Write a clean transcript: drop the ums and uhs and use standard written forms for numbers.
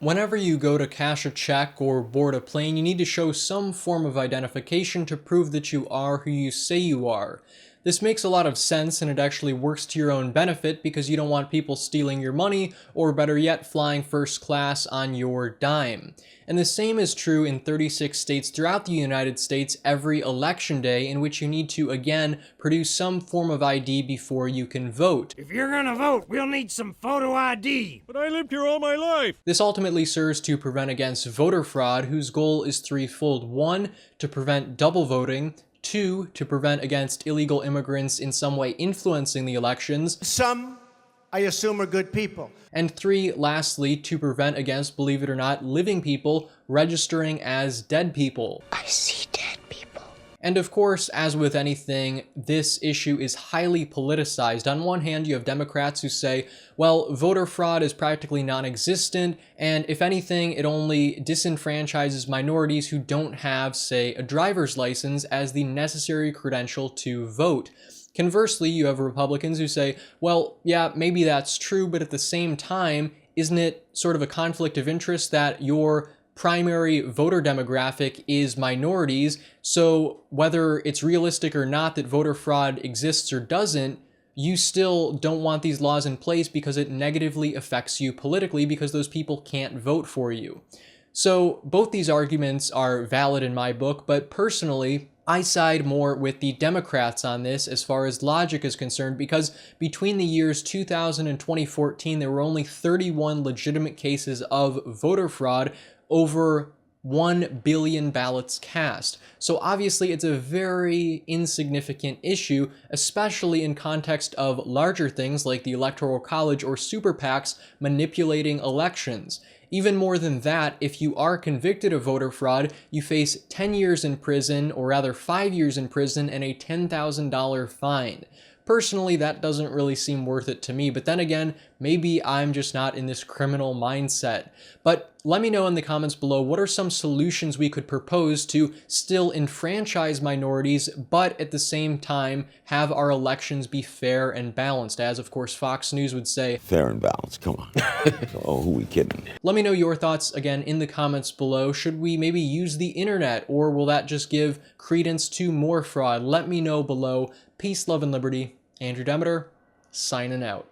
Whenever you go to cash a check or board a plane, you need to show some form of identification to prove that you are who you say you are. This makes a lot of sense, and it actually works to your own benefit because you don't want people stealing your money, or better yet, flying first class on your dime. And the same is true in 36 states throughout the United States every election day, in which you need to, again, produce some form of ID before you can vote. If you're gonna vote, we'll need some photo ID. But I lived here all my life. This ultimately serves to prevent against voter fraud, whose goal is threefold. 1, to prevent double voting. 2, to prevent against illegal immigrants in some way influencing the elections. Some, I assume, are good people. And 3, lastly, to prevent against, believe it or not, living people registering as dead people. I see dead people. And of course, as with anything, this issue is highly politicized. On one hand, you have Democrats who say, well, voter fraud is practically non-existent, and if anything, it only disenfranchises minorities who don't have, say, a driver's license as the necessary credential to vote. Conversely, you have Republicans who say, well, yeah, maybe that's true, but at the same time, isn't it sort of a conflict of interest that your primary voter demographic is minorities, so whether it's realistic or not that voter fraud exists or doesn't, you still don't want these laws in place because it negatively affects you politically because those people can't vote for you. So both these arguments are valid in my book, but personally, I side more with the Democrats on this as far as logic is concerned, because between the years 2000 and 2014, there were only 31 legitimate cases of voter fraud over 1 billion ballots cast. So obviously it's a very insignificant issue, especially in context of larger things like the Electoral College or super PACs manipulating elections. Even more than that, if you are convicted of voter fraud, you face 10 years in prison, or rather 5 years in prison, and a $10,000 fine. Personally, that doesn't really seem worth it to me, but then again, maybe I'm just not in this criminal mindset. But let me know in the comments below, what are some solutions we could propose to still enfranchise minorities, but at the same time have our elections be fair and balanced, as of course Fox News would say. Fair and balanced, come on. Oh, who we kidding? Let me know your thoughts again in the comments below. Should we maybe use the internet, or will that just give credence to more fraud? Let me know below. Peace, love, and liberty. Andrew Demeter, signing out.